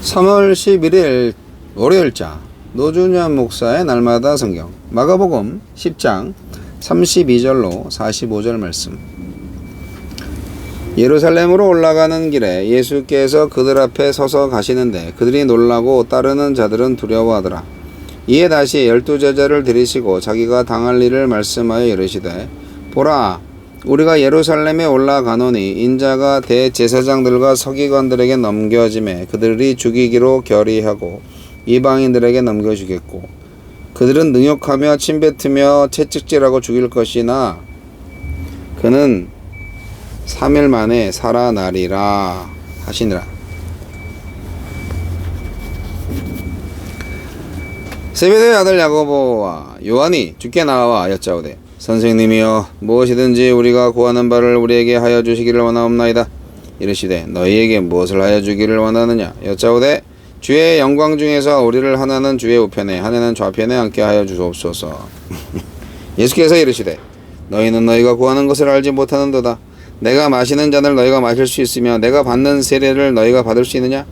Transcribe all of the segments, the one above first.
3월 11일 월요일자 노준현 목사의 날마다 성경 마가복음 10장 32절로 45절 말씀. 예루살렘으로 올라가는 길에 예수께서 그들 앞에 서서 가시는데 그들이 놀라고 따르는 자들은 두려워하더라. 이에 다시 12제자를 들이시고 자기가 당할 일을 말씀하여 이르시되, 보라, 우리가 예루살렘에 올라가노니 인자가 대제사장들과 서기관들에게 넘겨짐에 그들이 죽이기로 결의하고 이방인들에게 넘겨주겠고, 그들은 능욕하며 침뱉으며 채찍질하고 죽일 것이나 그는 3일 만에 살아나리라 하시니라. 세베대의 아들 야고보와 요한이 주께 나와 여짜오되, 선생님이여, 무엇이든지 우리가 구하는 바를 우리에게 하여 주시기를 원하옵나이다. 이르시되, 너희에게 무엇을 하여 주기를 원하느냐? 여짜오되, 주의 영광 중에서 우리를 하나는 주의 우편에 하나는 좌편에 앉게 하여 주옵소서. 예수께서 이르시되, 너희는 너희가 구하는 것을 알지 못하는도다. 내가 마시는 잔을 너희가 마실 수 있으며 내가 받는 세례를 너희가 받을 수 있느냐?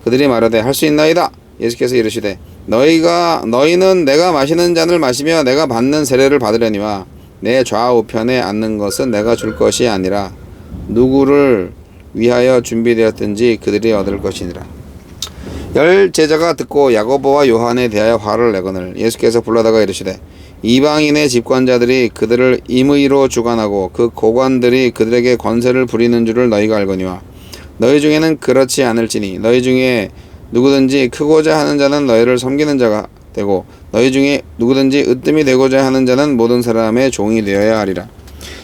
그들이 말하되, 할 수 있나이다. 예수께서 이르시되, 너희는 내가 마시는 잔을 마시며 내가 받는 세례를 받으려니와 내 좌우편에 앉는 것은 내가 줄 것이 아니라 누구를 위하여 준비되었든지 그들이 얻을 것이니라. 10제자가 듣고 야고보와 요한에 대하여 화를 내거늘 예수께서 불러다가 이르시되, 이방인의 집권자들이 그들을 임의로 주관하고 그 고관들이 그들에게 권세를 부리는 줄을 너희가 알거니와 너희 중에는 그렇지 않을지니 너희 중에 누구든지 크고자 하는 자는 너희를 섬기는 자가 되고 너희 중에 누구든지 으뜸이 되고자 하는 자는 모든 사람의 종이 되어야 하리라.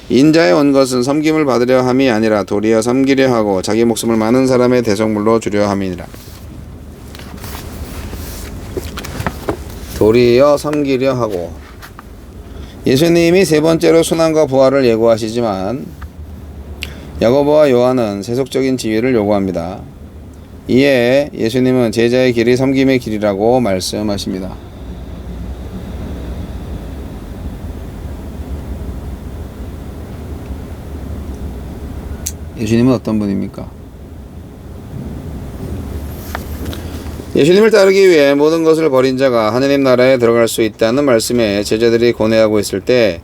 인자에 온 것은 섬김을 받으려 함이 아니라 도리어 섬기려 하고 자기 목숨을 많은 사람의 대속물로 주려 함이니라. 도리어 섬기려 하고. 예수님이 세 번째로 순환과 부활을 예고하시지만 야고보와 요한은 세속적인 지위를 요구합니다. 이에 예수님은 제자의 길이 섬김의 길이라고 말씀하십니다. 예수님은 어떤 분입니까? 예수님을 따르기 위해 모든 것을 버린 자가 하느님 나라에 들어갈 수 있다는 말씀에 제자들이 고뇌하고 있을 때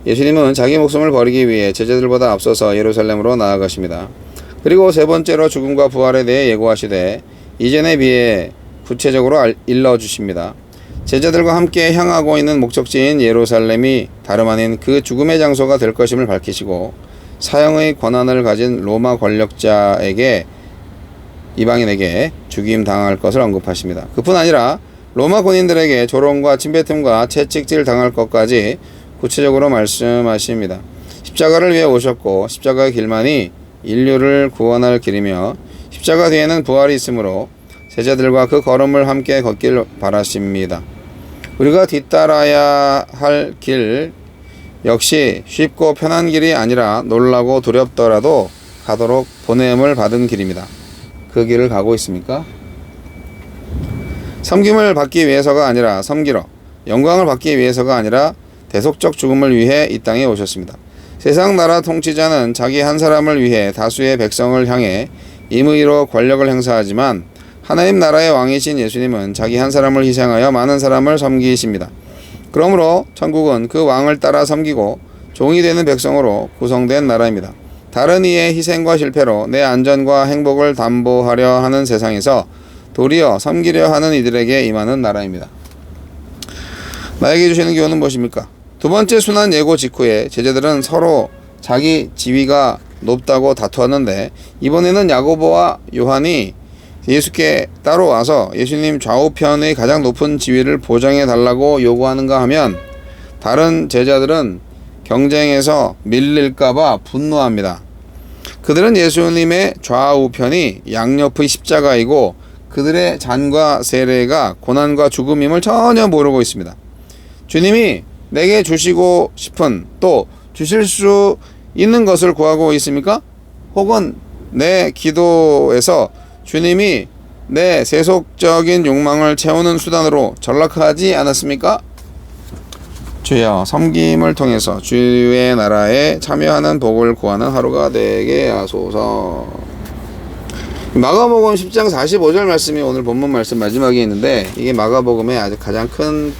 예수님은 자기 목숨을 버리기 위해 제자들보다 앞서서 예루살렘으로 나아가십니다. 그리고 세 번째로 죽음과 부활에 대해 예고하시되 이전에 비해 구체적으로 일러주십니다. 제자들과 함께 향하고 있는 목적지인 예루살렘이 다름 아닌 그 죽음의 장소가 될 것임을 밝히시고 사형의 권한을 가진 로마 권력자에게 이방인에게 죽임 당할 것을 언급하십니다. 그뿐 아니라 로마 군인들에게 조롱과 침뱉음과 채찍질 당할 것까지 구체적으로 말씀하십니다. 십자가를 위해 오셨고 십자가의 길만이 인류를 구원할 길이며 십자가 뒤에는 부활이 있으므로 제자들과 그 걸음을 함께 걷길 바라십니다. 우리가 뒤따라야 할 길 역시 쉽고 편한 길이 아니라 놀라고 두렵더라도 가도록 보냄을 받은 길입니다. 그 길을 가고 있습니까? 섬김을 받기 위해서가 아니라 섬기러, 영광을 받기 위해서가 아니라 대속적 죽음을 위해 이 땅에 오셨습니다. 세상 나라 통치자는 자기 한 사람을 위해 다수의 백성을 향해 임의로 권력을 행사하지만 하나님 나라의 왕이신 예수님은 자기 한 사람을 희생하여 많은 사람을 섬기십니다. 그러므로 천국은 그 왕을 따라 섬기고 종이 되는 백성으로 구성된 나라입니다. 다른 이의 희생과 실패로 내 안전과 행복을 담보하려 하는 세상에서 도리어 섬기려 하는 이들에게 임하는 나라입니다. 나에게 주시는 교훈은 무엇입니까? 두 번째 순환 예고 직후에 제자들은 서로 자기 지위가 높다고 다투었는데 이번에는 야고보와 요한이 예수께 따로 와서 예수님 좌우편의 가장 높은 지위를 보장해 달라고 요구하는가 하면 다른 제자들은 경쟁에서 밀릴까봐 분노합니다. 그들은 예수님의 좌우편이 양옆의 십자가이고 그들의 잔과 세례가 고난과 죽음임을 전혀 모르고 있습니다. 주님이 내게 주시고 싶은 또 주실 수 있는 것을 구하고 있습니까? 혹은 내 기도에서 주님이 내 세속적인 욕망을 채우는 수단으로 전락하지 않았습니까? 주여, 섬김을 통해서 주의 나라에 참여하는 복을 구하는 하루가 되게 하소서. 마가복음 10장 45절 말씀이 오늘 본문 말씀 마지막에 있는데, 이게 마가복음의 아주 가장 큰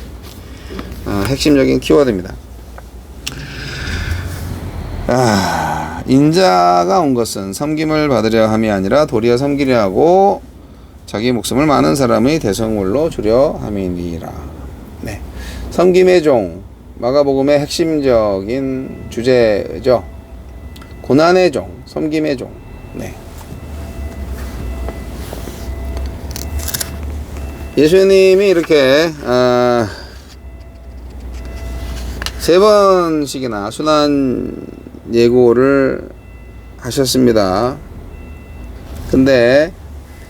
핵심적인 키워드입니다. 인자가 온 것은 섬김을 받으려 함이 아니라 도리어 섬기려 하고 자기 목숨을 많은 사람의 대성물로 주려 함이니라. 네. 섬김의 종, 마가복음의 핵심적인 주제죠. 고난의 종, 섬김의 종. 네. 예수님이 이렇게 3번씩이나 순환 예고를 하셨습니다. 근데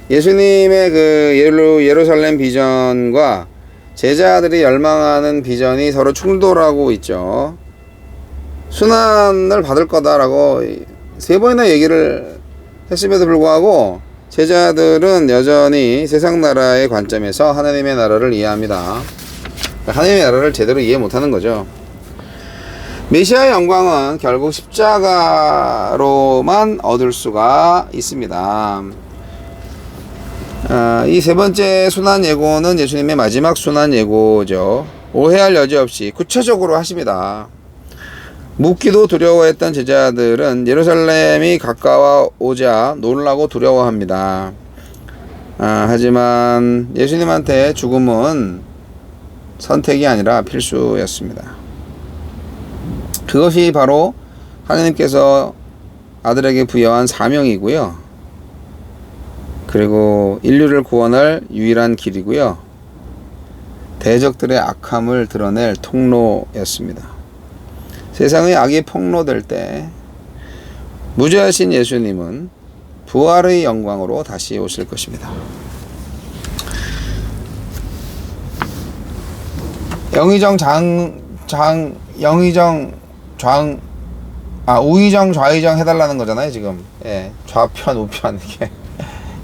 예수님의 그 예루살렘 비전과 제자들이 열망하는 비전이 서로 충돌하고 있죠. 순환을 받을 거다라고 3번이나 얘기를 했음에도 불구하고 제자들은 여전히 세상 나라의 관점에서 하나님의 나라를 이해합니다. 하나님의 나라를 제대로 이해 못하는 거죠. 메시아의 영광은 결국 십자가로만 얻을 수가 있습니다. 이 3번째 순환 예고는 예수님의 마지막 순환 예고죠. 오해할 여지 없이 구체적으로 하십니다. 묻기도 두려워했던 제자들은 예루살렘이 가까워오자 놀라고 두려워합니다. 하지만 예수님한테 죽음은 선택이 아니라 필수였습니다. 그것이 바로 하나님께서 아들에게 부여한 사명이고요. 그리고 인류를 구원할 유일한 길이고요. 대적들의 악함을 드러낼 통로였습니다. 세상의 악이 폭로될 때 무죄하신 예수님은 부활의 영광으로 다시 오실 것입니다. 우의정 좌의정 해달라는 거잖아요, 지금. 예, 좌편 우편 이게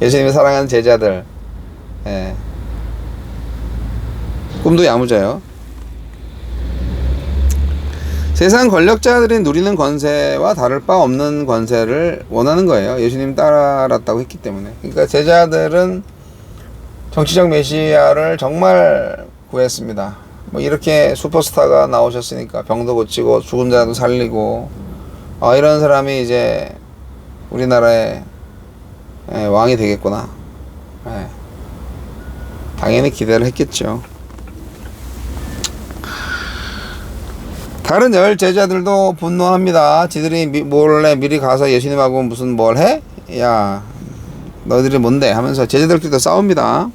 예수님이 사랑하는 제자들. 예. 꿈도 야무져요. 세상 권력자들이 누리는 권세와 다를 바 없는 권세를 원하는 거예요. 예수님 따랐다고 했기 때문에. 그러니까 제자들은 정치적 메시아를 정말 구했습니다. 뭐 이렇게 슈퍼스타가 나오셨으니까 병도 고치고 죽은 자도 살리고 이런 사람이 이제 우리나라의 왕이 되겠구나. 당연히 기대를 했겠죠. 다른 10 제자들도 분노합니다. 지들이 몰래 미리 가서 예수님하고 무슨 뭘 해? 야, 너희들이 뭔데? 하면서 제자들끼리도 싸웁니다.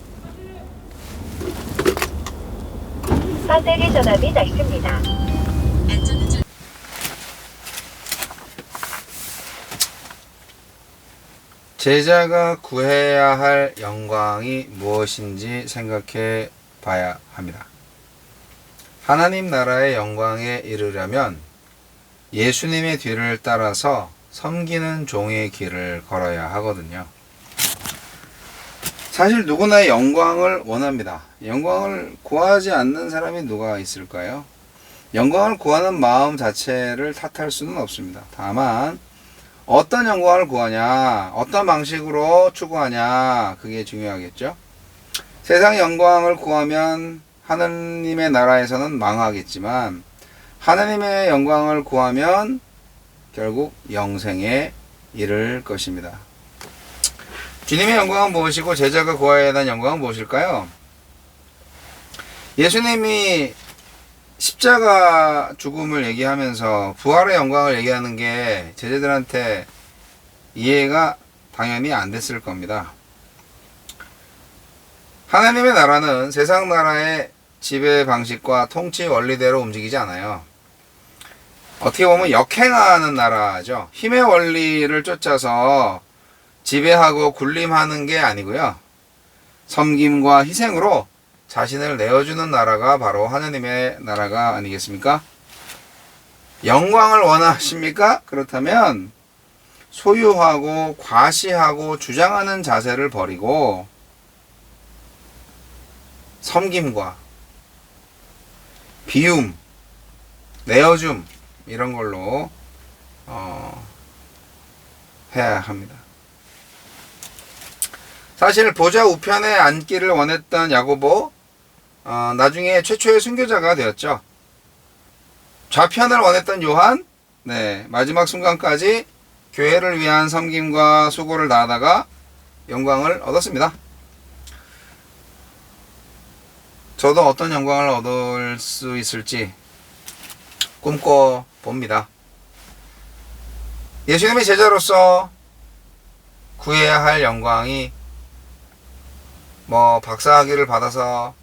배터리 전압이 낮습니다. 제자가 구해야 할 영광이 무엇인지 생각해 봐야 합니다. 하나님 나라의 영광에 이르려면 예수님의 뒤를 따라서 섬기는 종의 길을 걸어야 하거든요. 사실 누구나 영광을 원합니다. 영광을 구하지 않는 사람이 누가 있을까요? 영광을 구하는 마음 자체를 탓할 수는 없습니다. 다만 어떤 영광을 구하냐, 어떤 방식으로 추구하냐, 그게 중요하겠죠. 세상 영광을 구하면 하나님의 나라에서는 망하겠지만 하나님의 영광을 구하면 결국 영생에 이를 것입니다. 주님의 영광은 무엇이고 제자가 구해야 하는 영광은 무엇일까요? 예수님이 십자가 죽음을 얘기하면서 부활의 영광을 얘기하는 게 제자들한테 이해가 당연히 안 됐을 겁니다. 하나님의 나라는 세상 나라의 지배 방식과 통치 원리대로 움직이지 않아요. 어떻게 보면 역행하는 나라죠. 힘의 원리를 쫓아서 지배하고 군림하는 게 아니고요. 섬김과 희생으로 자신을 내어주는 나라가 바로 하나님의 나라가 아니겠습니까? 영광을 원하십니까? 그렇다면 소유하고 과시하고 주장하는 자세를 버리고 섬김과 비움, 내어줌 이런 걸로 해야 합니다. 사실 보좌 우편에 앉기를 원했던 야고보, 나중에 최초의 순교자가 되었죠. 좌편을 원했던 요한, 네, 마지막 순간까지 교회를 위한 섬김과 수고를 다하다가 영광을 얻었습니다. 저도 어떤 영광을 얻을 수 있을지 꿈꿔 봅니다. 예수님의 제자로서 구해야 할 영광이 뭐 박사학위를 받아서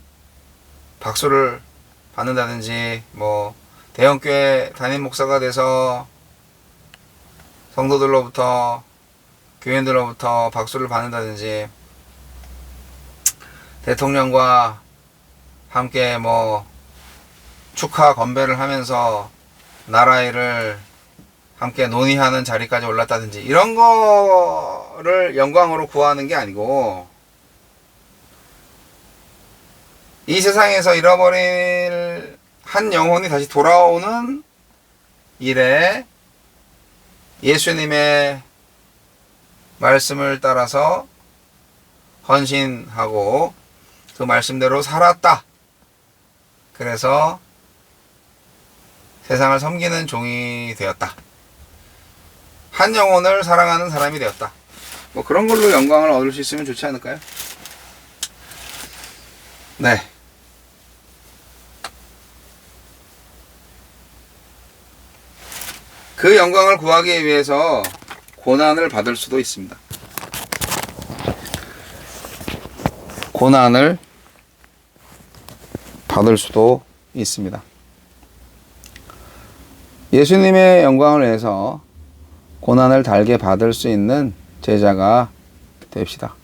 박수를 받는다든지, 뭐 대형교회 담임 목사가 돼서 성도들로부터, 교인들로부터 박수를 받는다든지, 대통령과 함께 뭐 축하 건배를 하면서 나라 일을 함께 논의하는 자리까지 올랐다든지, 이런 거를 영광으로 구하는 게 아니고, 이 세상에서 잃어버릴 한 영혼이 다시 돌아오는 일에 예수님의 말씀을 따라서 헌신하고 그 말씀대로 살았다. 그래서 세상을 섬기는 종이 되었다. 한 영혼을 사랑하는 사람이 되었다. 뭐 그런 걸로 영광을 얻을 수 있으면 좋지 않을까요? 네. 그 영광을 구하기 위해서 고난을 받을 수도 있습니다. 고난을 받을 수도 있습니다. 예수님의 영광을 위해서 고난을 달게 받을 수 있는 제자가 됩시다.